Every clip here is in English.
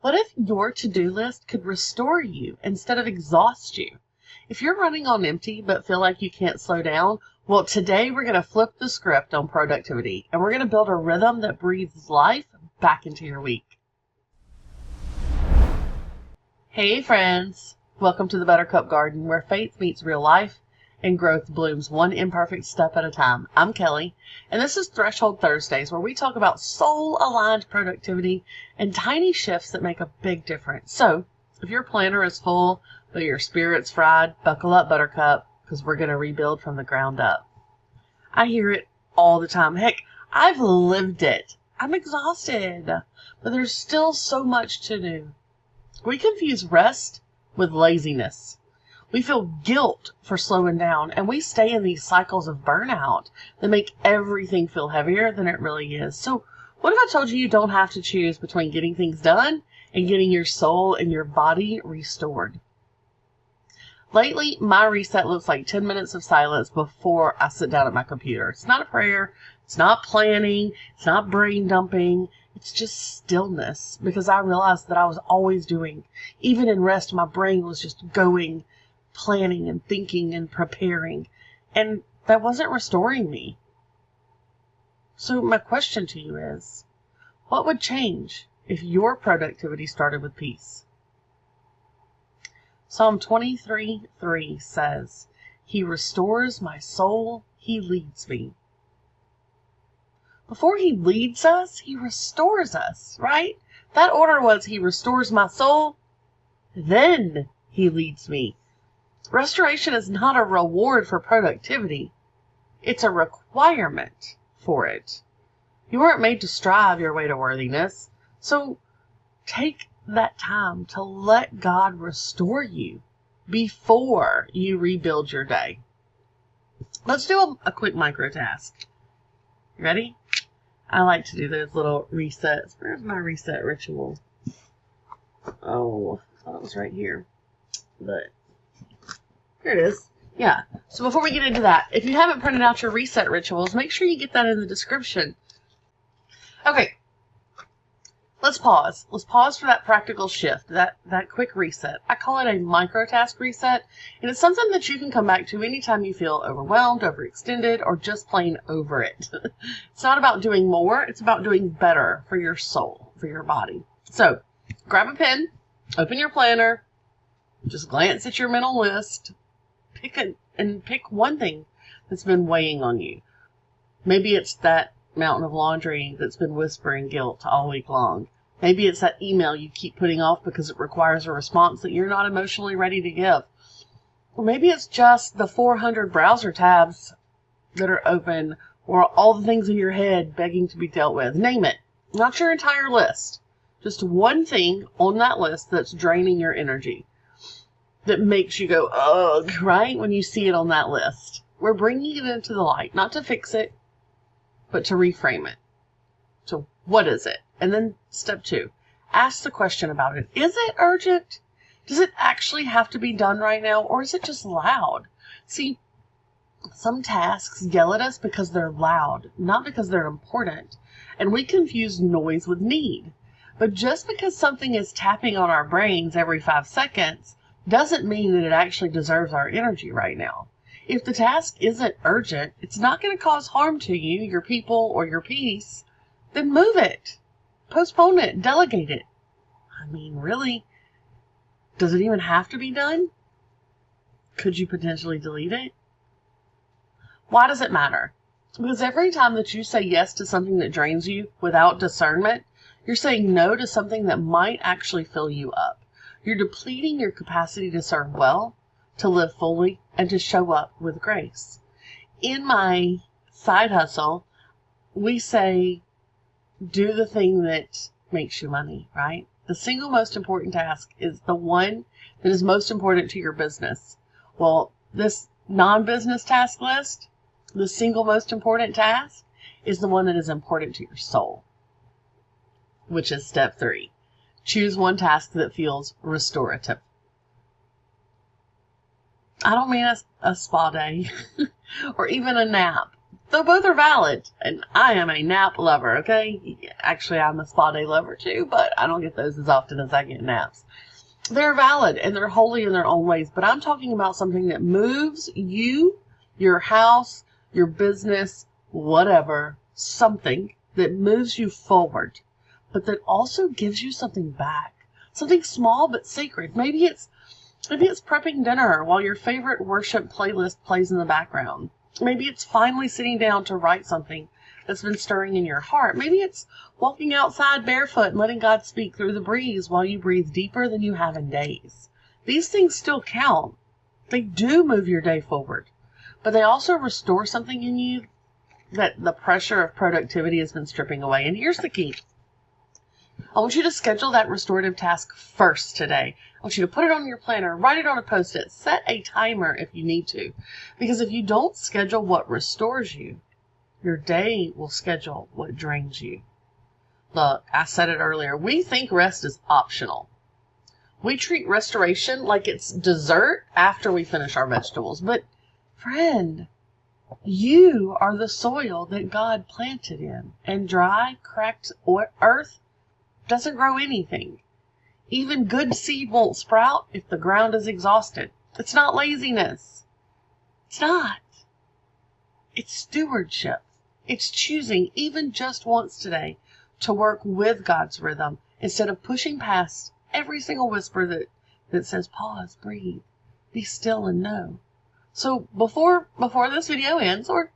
What if your to-do list could restore you instead of exhaust you? If you're running on empty but feel like you can't slow down, well, today we're going to flip the script on productivity and we're going to build a rhythm that breathes life back into your week. Hey friends, welcome to the Buttercup Garden where faith meets real life and growth blooms one imperfect step at a time. I'm Kelly, and this is Threshold Thursdays, where we talk about soul-aligned productivity and tiny shifts that make a big difference. So, if your planner is full, but your spirit's fried, buckle up, Buttercup, because we're going to rebuild from the ground up. I hear it all the time. Heck, I've lived it. I'm exhausted, but there's still so much to do. We confuse rest with laziness. We feel guilt for slowing down, and we stay in these cycles of burnout that make everything feel heavier than it really is. So what if I told you don't have to choose between getting things done and getting your soul and your body restored? Lately, my reset looks like 10 minutes of silence before I sit down at my computer. It's not a prayer. It's not planning. It's not brain dumping. It's just stillness, because I realized that I was always doing. Even in rest, my brain was just going, planning and thinking and preparing, and that wasn't restoring me. So my question to you is, what would change if your productivity started with peace? Psalm 23:3 says, "He restores my soul, he leads me." Before he leads us, he restores us, right? That order was, he restores my soul, then he leads me. Restoration is not a reward for productivity. It's a requirement for it. You weren't made to strive your way to worthiness. So take that time to let God restore you before you rebuild your day. Let's do a quick micro task. Ready? I like to do those little resets. Where's my reset ritual? Oh, I thought it was right here. But here it is. Yeah. So before we get into that, if you haven't printed out your reset rituals, make sure you get that in the description. Okay. Let's pause. Let's pause for that practical shift, that quick reset. I call it a micro task reset, and it's something that you can come back to anytime you feel overwhelmed, overextended, or just plain over it. It's not about doing more. It's about doing better for your soul, for your body. So grab a pen, open your planner, just glance at your mental list. Pick one thing that's been weighing on you. Maybe it's that mountain of laundry that's been whispering guilt all week long. Maybe it's that email you keep putting off because it requires a response that you're not emotionally ready to give. Or maybe it's just the 400 browser tabs that are open, or all the things in your head begging to be dealt with. Name it. Not your entire list. Just one thing on that list that's draining your energy, that makes you go, ugh, right? When you see it on that list. We're bringing it into the light, not to fix it, but to reframe it. So what is it? And then step 2, ask the question about it. Is it urgent? Does it actually have to be done right now? Or is it just loud? See, some tasks yell at us because they're loud, not because they're important. And we confuse noise with need. But just because something is tapping on our brains every 5 seconds doesn't mean that it actually deserves our energy right now. If the task isn't urgent, it's not going to cause harm to you, your people, or your peace, then move it. Postpone it. Delegate it. I mean, really? Does it even have to be done? Could you potentially delete it? Why does it matter? Because every time that you say yes to something that drains you without discernment, you're saying no to something that might actually fill you up. You're depleting your capacity to serve well, to live fully, and to show up with grace. In my side hustle, we say, do the thing that makes you money, right? The single most important task is the one that is most important to your business. Well, this non-business task list, the single most important task, is the one that is important to your soul, which is step 3. Choose one task that feels restorative. I don't mean a spa day or even a nap. Though both are valid, and I am a nap lover, okay? Actually, I'm a spa day lover too, but I don't get those as often as I get naps. They're valid, and they're holy in their own ways, but I'm talking about something that moves you, your house, your business, whatever, something that moves you forward, but that also gives you something back. Something small but sacred. Maybe it's prepping dinner while your favorite worship playlist plays in the background. Maybe it's finally sitting down to write something that's been stirring in your heart. Maybe it's walking outside barefoot and letting God speak through the breeze while you breathe deeper than you have in days. These things still count. They do move your day forward, but they also restore something in you that the pressure of productivity has been stripping away. And here's the key. I want you to schedule that restorative task first today. I want you to put it on your planner, write it on a Post-it, set a timer if you need to. Because if you don't schedule what restores you, your day will schedule what drains you. Look, I said it earlier. We think rest is optional. We treat restoration like it's dessert after we finish our vegetables. But, friend, you are the soil that God planted in. And dry, cracked earth doesn't grow anything. Even good seed won't sprout if the ground is exhausted. It's not laziness. It's not. It's stewardship. It's choosing, even just once today, to work with God's rhythm instead of pushing past every single whisper that says, pause, breathe, be still and know. So before this video ends, or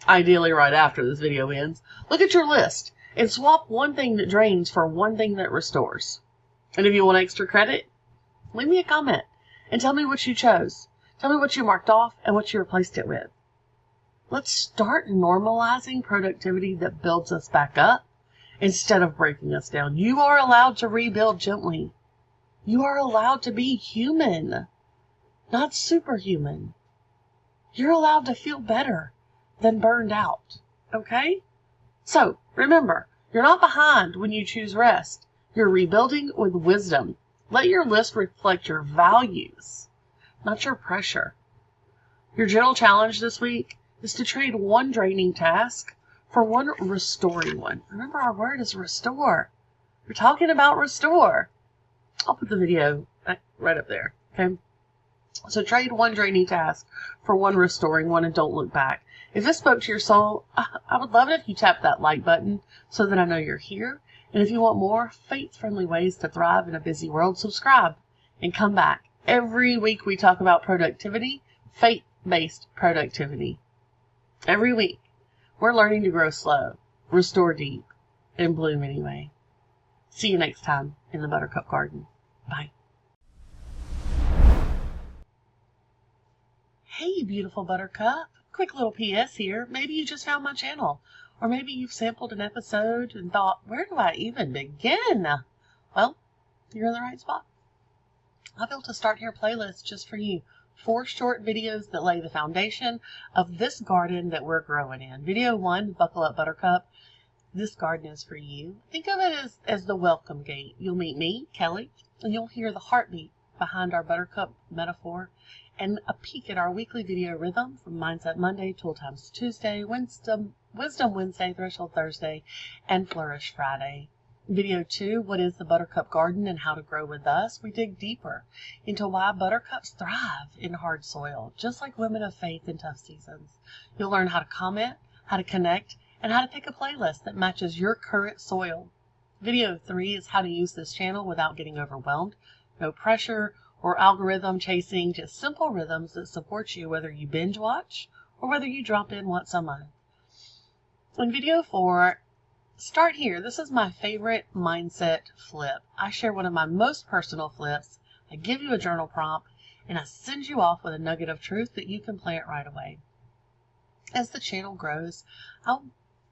ideally right after this video ends, look at your list and swap one thing that drains for one thing that restores. And if you want extra credit, leave me a comment and tell me what you chose. Tell me what you marked off and what you replaced it with. Let's start normalizing productivity that builds us back up instead of breaking us down. You are allowed to rebuild gently. You are allowed to be human, not superhuman. You're allowed to feel better than burned out, okay? So, remember, you're not behind when you choose rest. You're rebuilding with wisdom. Let your list reflect your values, not your pressure. Your gentle challenge this week is to trade one draining task for one restoring one. Remember, our word is restore. We're talking about restore. I'll put the video right up there, okay? So trade one draining task for one restoring one and don't look back. If this spoke to your soul, I would love it if you tap that like button so that I know you're here. And if you want more faith-friendly ways to thrive in a busy world, subscribe and come back. Every week we talk about productivity, faith-based productivity. Every week we're learning to grow slow, restore deep, and bloom anyway. See you next time in the Buttercup Garden. Bye. Hey, beautiful Buttercup. Quick little PS here. Maybe you just found my channel. Or maybe you've sampled an episode and thought, where do I even begin? Well, you're in the right spot. I built a Start Here playlist just for you. 4 short videos that lay the foundation of this garden that we're growing in. Video 1, Buckle Up Buttercup. This garden is for you. Think of it as the welcome gate. You'll meet me, Kelly, and you'll hear the heartbeat behind our Buttercup metaphor and a peek at our weekly video rhythm from Mindset Monday, Tool Times Tuesday, Wisdom Wednesday, Threshold Thursday, and Flourish Friday. Video 2, What is the Buttercup Garden and How to Grow with Us? We dig deeper into why buttercups thrive in hard soil, just like women of faith in tough seasons. You'll learn how to comment, how to connect, and how to pick a playlist that matches your current soil. Video 3 is how to use this channel without getting overwhelmed. No pressure or algorithm chasing, just simple rhythms that support you whether you binge watch or whether you drop in once a month. In video 4, Start Here. This is my favorite mindset flip. I share one of my most personal flips. I give you a journal prompt and I send you off with a nugget of truth that you can plant right away. As the channel grows, I'll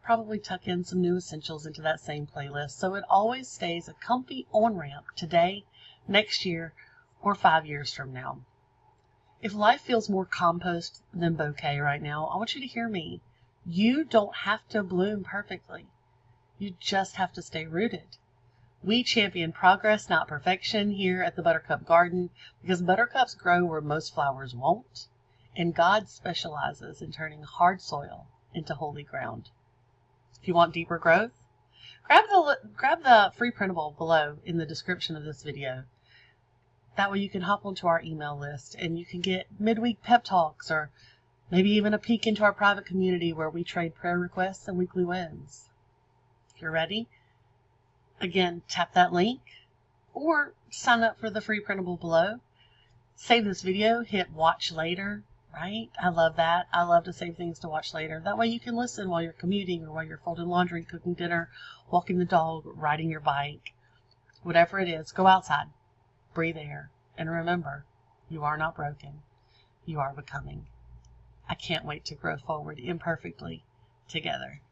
probably tuck in some new essentials into that same playlist so it always stays a comfy on-ramp today, next year, or 5 years from now. If life feels more compost than bouquet right now, I want you to hear me. You don't have to bloom perfectly. You just have to stay rooted. We champion progress, not perfection, here at the Buttercup Garden because buttercups grow where most flowers won't, and God specializes in turning hard soil into holy ground. If you want deeper growth, grab the free printable below in the description of this video. That way you can hop onto our email list and you can get midweek pep talks or maybe even a peek into our private community where we trade prayer requests and weekly wins. If you're ready, again, tap that link or sign up for the free printable below. Save this video, hit watch later, right? I love that. I love to save things to watch later. That way you can listen while you're commuting or while you're folding laundry, cooking dinner, walking the dog, riding your bike. Whatever it is, go outside, breathe air, and remember, you are not broken. You are becoming. I can't wait to grow forward imperfectly together.